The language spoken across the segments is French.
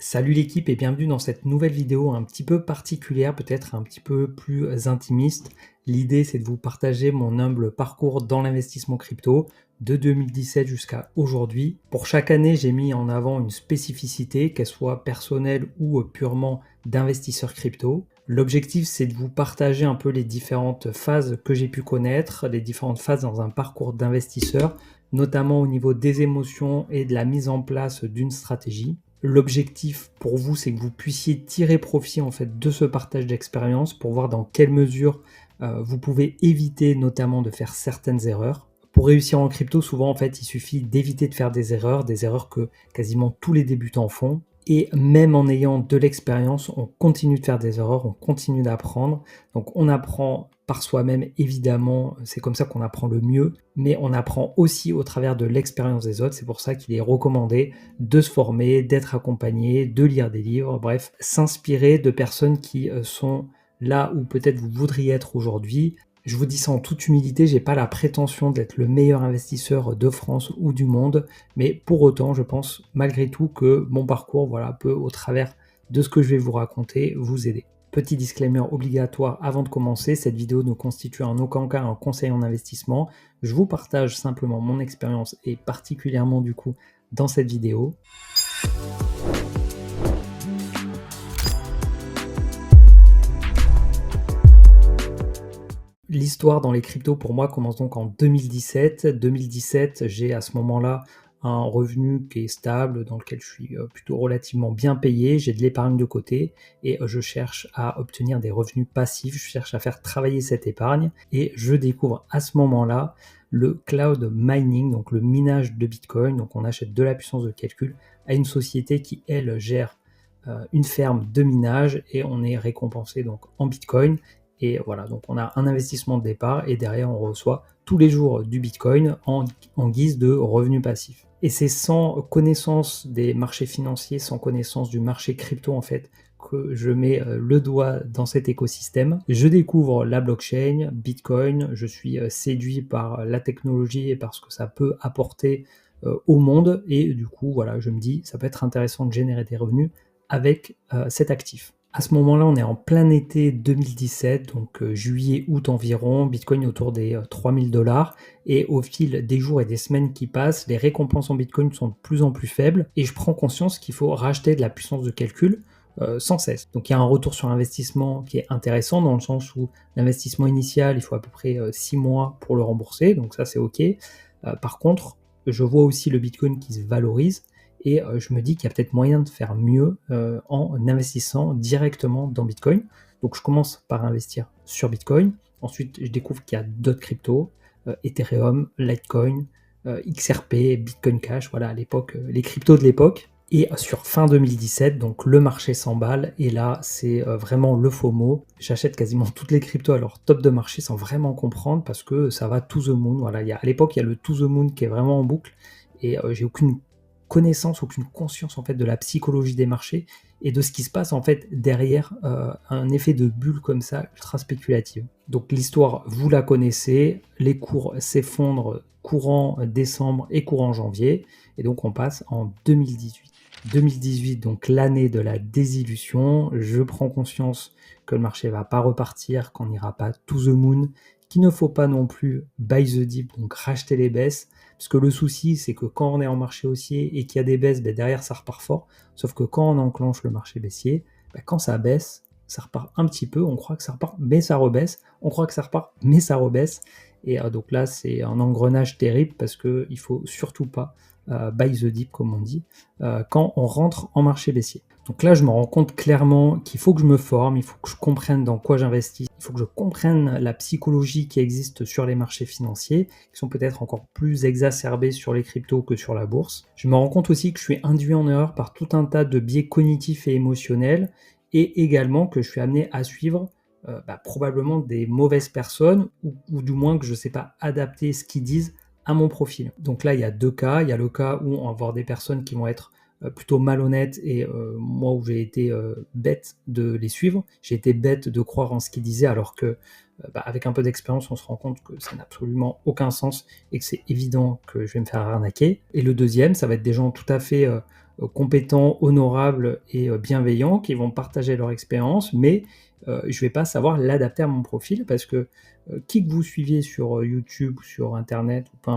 Salut l'équipe et bienvenue dans cette nouvelle vidéo un petit peu particulière, peut-être un petit peu plus intimiste. L'idée c'est de vous partager mon humble parcours dans l'investissement crypto de 2017 jusqu'à aujourd'hui. Pour chaque année, j'ai mis en avant une spécificité, qu'elle soit personnelle ou purement d'investisseur crypto. L'objectif c'est de vous partager un peu les différentes phases que j'ai pu connaître, les différentes phases dans un parcours d'investisseur, notamment au niveau des émotions et de la mise en place d'une stratégie. L'objectif pour vous, c'est que vous puissiez tirer profit en fait de ce partage d'expérience pour voir dans quelle mesure vous pouvez éviter notamment de faire certaines erreurs. Pour réussir en crypto, souvent en fait, il suffit d'éviter de faire des erreurs que quasiment tous les débutants font. Et même en ayant de l'expérience, on continue de faire des erreurs, on continue d'apprendre. Donc on apprend par soi-même, évidemment, c'est comme ça qu'on apprend le mieux, mais on apprend aussi au travers de l'expérience des autres. C'est pour ça qu'il est recommandé de se former, d'être accompagné, de lire des livres, bref, s'inspirer de personnes qui sont là où peut-être vous voudriez être aujourd'hui. Je vous dis ça en toute humilité, j'ai pas la prétention d'être le meilleur investisseur de France ou du monde, mais pour autant, je pense malgré tout que mon parcours, voilà, peut au travers de ce que je vais vous raconter, vous aider. Petit disclaimer obligatoire avant de commencer, cette vidéo ne constitue en aucun cas un conseil en investissement. Je vous partage simplement mon expérience et particulièrement du coup dans cette vidéo. L'histoire dans les cryptos pour moi commence donc en 2017. 2017, j'ai à ce moment-là un revenu qui est stable, dans lequel je suis plutôt relativement bien payé, j'ai de l'épargne de côté et je cherche à obtenir des revenus passifs, je cherche à faire travailler cette épargne et je découvre à ce moment-là le cloud mining, donc le minage de Bitcoin. Donc on achète de la puissance de calcul à une société qui, elle, gère une ferme de minage et on est récompensé donc en Bitcoin. Et voilà, donc on a un investissement de départ et derrière on reçoit tous les jours du Bitcoin en guise de revenus passifs. Et c'est sans connaissance des marchés financiers, sans connaissance du marché crypto en fait, que je mets le doigt dans cet écosystème. Je découvre la blockchain, Bitcoin, je suis séduit par la technologie et par ce que ça peut apporter au monde. Et du coup, voilà, je me dis, ça peut être intéressant de générer des revenus avec cet actif. À ce moment-là, on est en plein été 2017, donc juillet-août environ, Bitcoin autour des 3000 $. Et au fil des jours et des semaines qui passent, les récompenses en Bitcoin sont de plus en plus faibles. Et je prends conscience qu'il faut racheter de la puissance de calcul sans cesse. Donc il y a un retour sur investissement qui est intéressant dans le sens où l'investissement initial, il faut à peu près 6 mois pour le rembourser. Donc ça, c'est OK. Par contre, je vois aussi le Bitcoin qui se valorise. Et je me dis qu'il y a peut-être moyen de faire mieux en investissant directement dans Bitcoin. Donc je commence par investir sur Bitcoin. Ensuite, je découvre qu'il y a d'autres cryptos, Ethereum, Litecoin, XRP, Bitcoin Cash, voilà à l'époque, les cryptos de l'époque. Et sur fin 2017, donc le marché s'emballe et là c'est vraiment le FOMO. J'achète quasiment toutes les cryptos à leur top de marché sans vraiment comprendre parce que ça va to the moon. Voilà, à l'époque il y a le to the moon qui est vraiment en boucle et j'ai aucune connaissance, aucune conscience en fait de la psychologie des marchés et de ce qui se passe en fait derrière un effet de bulle comme ça, ultra spéculative. Donc l'histoire, vous la connaissez, les cours s'effondrent courant décembre et courant janvier, et donc on passe en 2018. 2018, donc l'année de la désillusion, je prends conscience que le marché va pas repartir, qu'on n'ira pas to the moon, qu'il ne faut pas non plus buy the dip, donc racheter les baisses, parce que le souci, c'est que quand on est en marché haussier et qu'il y a des baisses, derrière, ça repart fort. Sauf que quand on enclenche le marché baissier, quand ça baisse, ça repart un petit peu. On croit que ça repart, mais ça rebaisse. On croit que ça repart, mais ça rebaisse. Et donc là, c'est un engrenage terrible parce qu'il ne faut surtout pas buy the dip, comme on dit, quand on rentre en marché baissier. Donc là, je me rends compte clairement qu'il faut que je me forme, il faut que je comprenne dans quoi j'investis, il faut que je comprenne la psychologie qui existe sur les marchés financiers, qui sont peut-être encore plus exacerbés sur les cryptos que sur la bourse. Je me rends compte aussi que je suis induit en erreur par tout un tas de biais cognitifs et émotionnels, et également que je suis amené à suivre probablement des mauvaises personnes, ou du moins que je ne sais pas adapter ce qu'ils disent à mon profil. Donc là, il y a deux cas. Il y a le cas où on va avoir des personnes qui vont être plutôt malhonnêtes et moi où j'ai été bête de les suivre, j'ai été bête de croire en ce qu'ils disaient alors que avec un peu d'expérience on se rend compte que ça n'a absolument aucun sens et que c'est évident que je vais me faire arnaquer. Et le deuxième, ça va être des gens tout à fait compétents, honorables et bienveillants qui vont partager leur expérience, mais je ne vais pas savoir l'adapter à mon profil parce que qui que vous suiviez sur YouTube, sur Internet, ou peu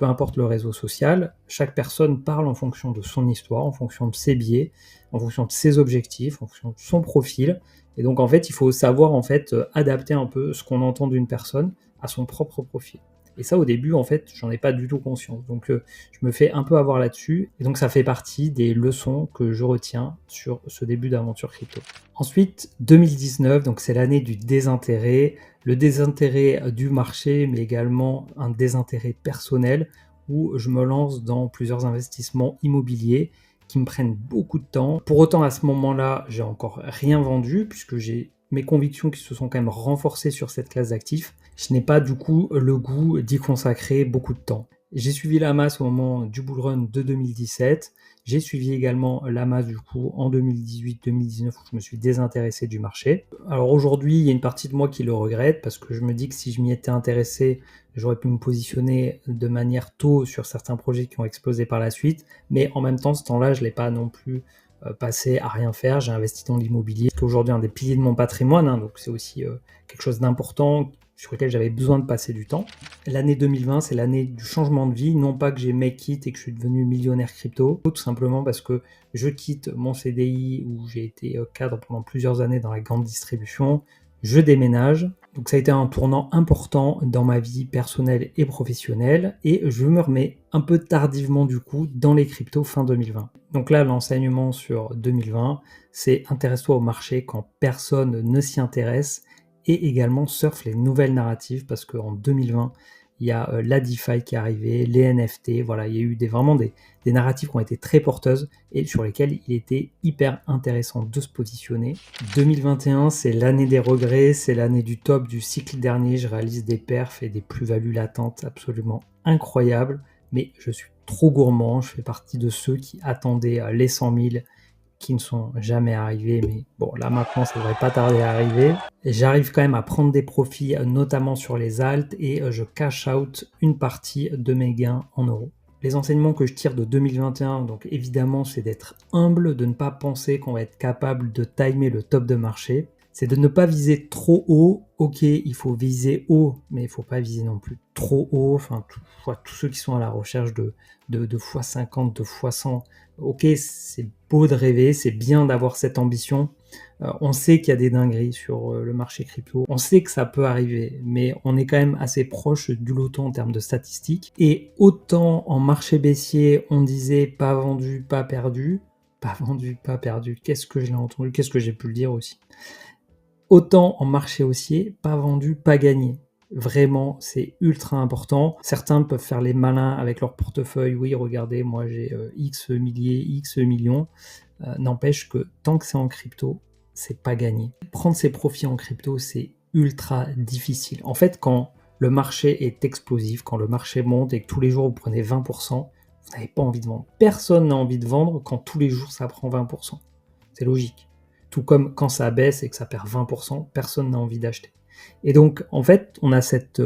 importe le réseau social, chaque personne parle en fonction de son histoire, en fonction de ses biais, en fonction de ses objectifs, en fonction de son profil. Et donc en fait, il faut savoir en fait adapter un peu ce qu'on entend d'une personne à son propre profil. Et ça, au début, en fait, j'en ai pas du tout conscience. Donc, je me fais un peu avoir là-dessus. Et donc, ça fait partie des leçons que je retiens sur ce début d'aventure crypto. Ensuite, 2019, donc c'est l'année du désintérêt. Le désintérêt du marché, mais également un désintérêt personnel où je me lance dans plusieurs investissements immobiliers qui me prennent beaucoup de temps. Pour autant, à ce moment-là, j'ai encore rien vendu puisque j'ai mes convictions qui se sont quand même renforcées sur cette classe d'actifs. Je n'ai pas du coup le goût d'y consacrer beaucoup de temps. J'ai suivi la masse au moment du bull run de 2017. J'ai suivi également la masse du coup en 2018-2019 où je me suis désintéressé du marché. Alors aujourd'hui, il y a une partie de moi qui le regrette parce que je me dis que si je m'y étais intéressé, j'aurais pu me positionner de manière tôt sur certains projets qui ont explosé par la suite. Mais en même temps, ce temps-là, je ne l'ai pas non plus passé à rien faire. J'ai investi dans l'immobilier, qui est aujourd'hui un des piliers de mon patrimoine, donc c'est aussi quelque chose d'important sur lequel j'avais besoin de passer du temps. L'année 2020, c'est l'année du changement de vie, non pas que j'ai make it et que je suis devenu millionnaire crypto, tout simplement parce que je quitte mon CDI où j'ai été cadre pendant plusieurs années dans la grande distribution, je déménage. Donc ça a été un tournant important dans ma vie personnelle et professionnelle et je me remets un peu tardivement du coup dans les cryptos fin 2020. Donc là, l'enseignement sur 2020, c'est intéresse-toi au marché quand personne ne s'y intéresse et également surfe les nouvelles narratives parce qu'en 2020, il y a la DeFi qui est arrivée, les NFT, voilà, il y a eu vraiment des narratives qui ont été très porteuses et sur lesquelles il était hyper intéressant de se positionner. 2021, c'est l'année des regrets, c'est l'année du top du cycle dernier, je réalise des perfs et des plus-values latentes absolument incroyables, mais je suis trop gourmand, je fais partie de ceux qui attendaient les 100 000, qui ne sont jamais arrivés, mais bon, là maintenant, ça devrait pas tarder à arriver. Et j'arrive quand même à prendre des profits, notamment sur les alts, et je cash out une partie de mes gains en euros. Les enseignements que je tire de 2021, donc évidemment, c'est d'être humble, de ne pas penser qu'on va être capable de timer le top de marché. C'est de ne pas viser trop haut. Ok, il faut viser haut, mais il ne faut pas viser non plus trop haut. Enfin, tous ceux qui sont à la recherche de x50, de x100, ok, c'est beau de rêver, c'est bien d'avoir cette ambition. On sait qu'il y a des dingueries sur le marché crypto. On sait que ça peut arriver, mais on est quand même assez proche du loto en termes de statistiques. Et autant en marché baissier, on disait pas vendu, pas perdu. Pas vendu, pas perdu. Qu'est-ce que je l'ai entendu? Qu'est-ce que j'ai pu le dire aussi? Autant en marché haussier, pas vendu, pas gagné. Vraiment, c'est ultra important. Certains peuvent faire les malins avec leur portefeuille. Oui, regardez, moi j'ai X milliers, X millions. N'empêche que tant que c'est en crypto, c'est pas gagné. Prendre ses profits en crypto, c'est ultra difficile. En fait, quand le marché est explosif, quand le marché monte et que tous les jours vous prenez 20%, vous n'avez pas envie de vendre. Personne n'a envie de vendre quand tous les jours ça prend 20%. C'est logique. Tout comme quand ça baisse et que ça perd 20%, personne n'a envie d'acheter. Et donc, en fait, on a cette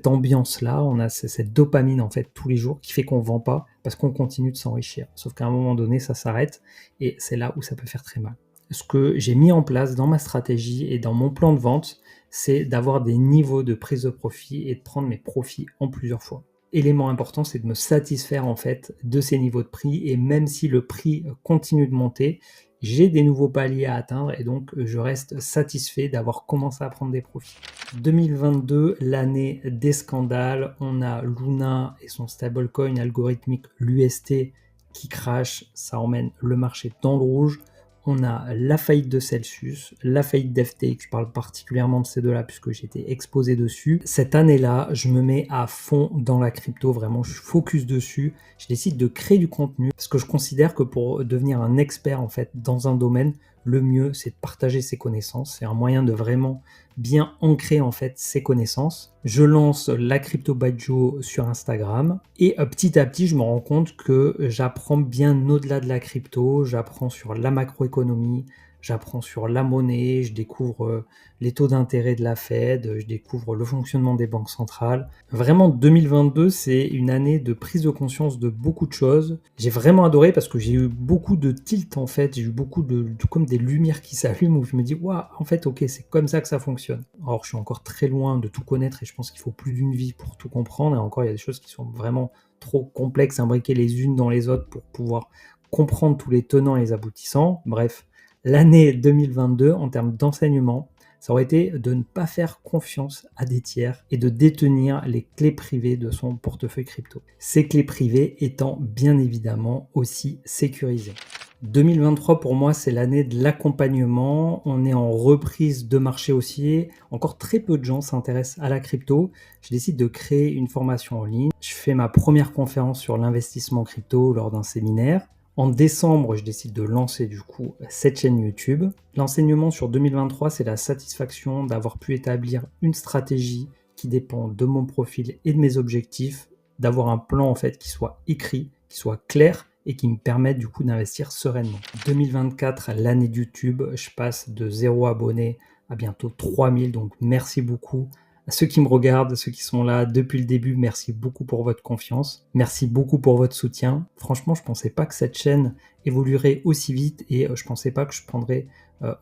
ambiance-là, on a cette dopamine, en fait, tous les jours, qui fait qu'on ne vend pas parce qu'on continue de s'enrichir. Sauf qu'à un moment donné, ça s'arrête et c'est là où ça peut faire très mal. Ce que j'ai mis en place dans ma stratégie et dans mon plan de vente, c'est d'avoir des niveaux de prise de profit et de prendre mes profits en plusieurs fois. Élément important, c'est de me satisfaire, en fait, de ces niveaux de prix et même si le prix continue de monter, j'ai des nouveaux paliers à atteindre et donc je reste satisfait d'avoir commencé à prendre des profits. 2022, l'année des scandales. On a Luna et son stablecoin algorithmique, l'UST, qui crash. Ça emmène le marché dans le rouge. On a la faillite de Celsius, la faillite d'FTX, je parle particulièrement de ces deux-là puisque j'étais exposé dessus. Cette année-là, je me mets à fond dans la crypto, vraiment, je suis focus dessus. Je décide de créer du contenu parce que je considère que pour devenir un expert en fait dans un domaine, le mieux c'est de partager ses connaissances. C'est un moyen de vraiment bien ancrer en fait ses connaissances. Je lance la Crypto by Joe sur Instagram et petit à petit je me rends compte que j'apprends bien au-delà de la crypto, j'apprends sur la macroéconomie, j'apprends sur la monnaie, je découvre les taux d'intérêt de la Fed, je découvre le fonctionnement des banques centrales. Vraiment, 2022, c'est une année de prise de conscience de beaucoup de choses. J'ai vraiment adoré parce que j'ai eu beaucoup de tilt en fait, j'ai eu beaucoup comme des lumières qui s'allument où je me dis, waouh, en fait, ok, c'est comme ça que ça fonctionne. Alors, je suis encore très loin de tout connaître et je pense qu'il faut plus d'une vie pour tout comprendre. Et encore, il y a des choses qui sont vraiment trop complexes, imbriquées les unes dans les autres pour pouvoir comprendre tous les tenants et les aboutissants. Bref, l'année 2022, en termes d'enseignement, ça aurait été de ne pas faire confiance à des tiers et de détenir les clés privées de son portefeuille crypto. Ces clés privées étant bien évidemment aussi sécurisées. 2023 pour moi, c'est l'année de l'accompagnement. On est en reprise de marché haussier. Encore très peu de gens s'intéressent à la crypto. Je décide de créer une formation en ligne. Je fais ma première conférence sur l'investissement crypto lors d'un séminaire. En décembre, je décide de lancer du coup cette chaîne YouTube. L'enseignement sur 2023, c'est la satisfaction d'avoir pu établir une stratégie qui dépend de mon profil et de mes objectifs, d'avoir un plan en fait qui soit écrit, qui soit clair et qui me permette du coup d'investir sereinement. 2024, l'année de YouTube, je passe de 0 abonnés à bientôt 3000, donc merci beaucoup. À ceux qui me regardent, à ceux qui sont là depuis le début, merci beaucoup pour votre confiance. Merci beaucoup pour votre soutien. Franchement, je ne pensais pas que cette chaîne évoluerait aussi vite et je ne pensais pas que je prendrais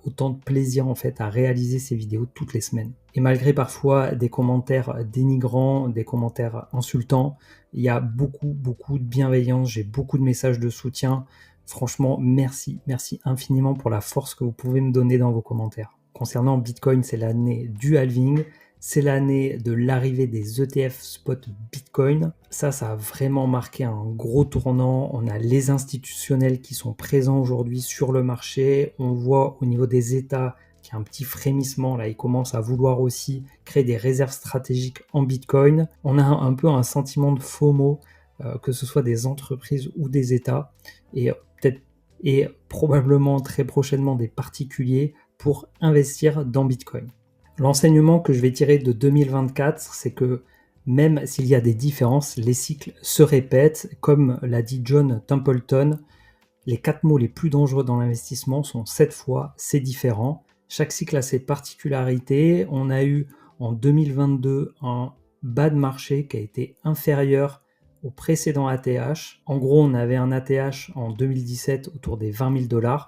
autant de plaisir en fait à réaliser ces vidéos toutes les semaines. Et malgré parfois des commentaires dénigrants, des commentaires insultants, il y a beaucoup de bienveillance, j'ai beaucoup de messages de soutien. Franchement, merci infiniment pour la force que vous pouvez me donner dans vos commentaires. Concernant Bitcoin, c'est l'année du halving. C'est l'année de l'arrivée des ETF spot Bitcoin. Ça a vraiment marqué un gros tournant. On a les institutionnels qui sont présents aujourd'hui sur le marché. On voit au niveau des États qu'il y a un petit frémissement. Là, ils commencent à vouloir aussi créer des réserves stratégiques en Bitcoin. On a un peu un sentiment de FOMO, que ce soit des entreprises ou des États. Et probablement très prochainement des particuliers pour investir dans Bitcoin. L'enseignement que je vais tirer de 2024, c'est que même s'il y a des différences, les cycles se répètent. Comme l'a dit John Templeton, les 4 mots les plus dangereux dans l'investissement sont 7 fois, c'est différent. Chaque cycle a ses particularités. On a eu en 2022 un bas de marché qui a été inférieur au précédent ATH. En gros, on avait un ATH en 2017 autour des 20 000 $.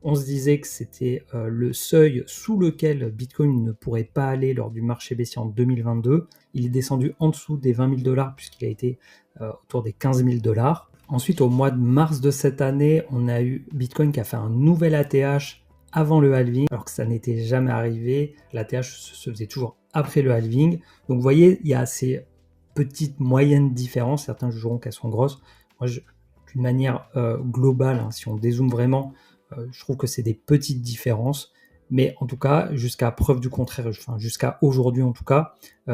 On se disait que c'était le seuil sous lequel Bitcoin ne pourrait pas aller lors du marché baissier en 2022. Il est descendu en dessous des 20 000 $ puisqu'il a été autour des 15 000 $. Ensuite, au mois de mars de cette année, on a eu Bitcoin qui a fait un nouvel ATH avant le halving, alors que ça n'était jamais arrivé. L'ATH se faisait toujours après le halving. Donc vous voyez, il y a ces petites, moyennes différences. Certains jugeront qu'elles sont grosses. Moi, d'une manière globale, hein, si on dézoome vraiment, je trouve que c'est des petites différences, mais en tout cas, jusqu'à preuve du contraire, enfin jusqu'à aujourd'hui en tout cas,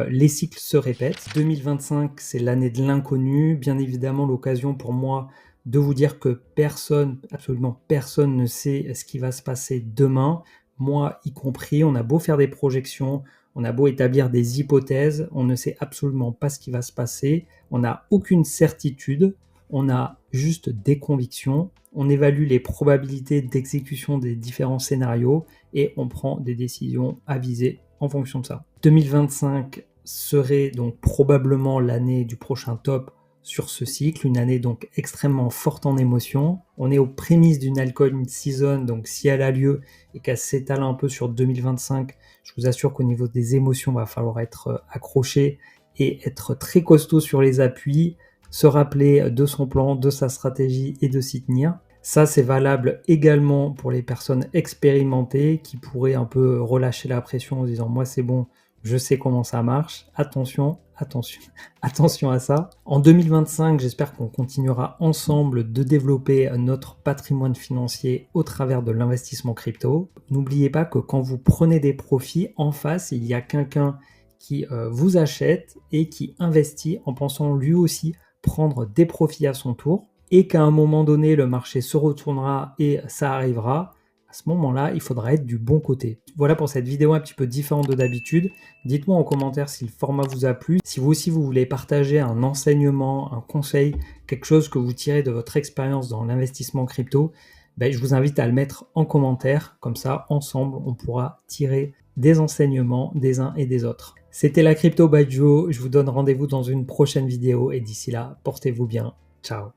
les cycles se répètent. 2025, c'est l'année de l'inconnu, bien évidemment l'occasion pour moi de vous dire que personne, absolument personne ne sait ce qui va se passer demain, moi y compris. On a beau faire des projections, on a beau établir des hypothèses, on ne sait absolument pas ce qui va se passer, on n'a aucune certitude, on a juste des convictions. On évalue les probabilités d'exécution des différents scénarios et on prend des décisions avisées en fonction de ça. 2025 serait donc probablement l'année du prochain top sur ce cycle, une année donc extrêmement forte en émotions. On est aux prémices d'une altcoin season, donc si elle a lieu et qu'elle s'étale un peu sur 2025, je vous assure qu'au niveau des émotions, il va falloir être accroché et être très costaud sur les appuis, se rappeler de son plan, de sa stratégie et de s'y tenir. Ça, c'est valable également pour les personnes expérimentées qui pourraient un peu relâcher la pression en disant « moi, c'est bon, je sais comment ça marche, attention à ça ». En 2025, j'espère qu'on continuera ensemble de développer notre patrimoine financier au travers de l'investissement crypto. N'oubliez pas que quand vous prenez des profits, en face, il y a quelqu'un qui vous achète et qui investit en pensant lui aussi prendre des profits à son tour, et qu'à un moment donné, le marché se retournera et ça arrivera. À ce moment-là, il faudra être du bon côté. Voilà pour cette vidéo un petit peu différente de d'habitude. Dites-moi en commentaire si le format vous a plu. Si vous aussi vous voulez partager un enseignement, un conseil, quelque chose que vous tirez de votre expérience dans l'investissement crypto, Ben, je vous invite à le mettre en commentaire, comme ça, ensemble, on pourra tirer des enseignements des uns et des autres. C'était la Crypto by Joe, je vous donne rendez-vous dans une prochaine vidéo et d'ici là, portez-vous bien. Ciao.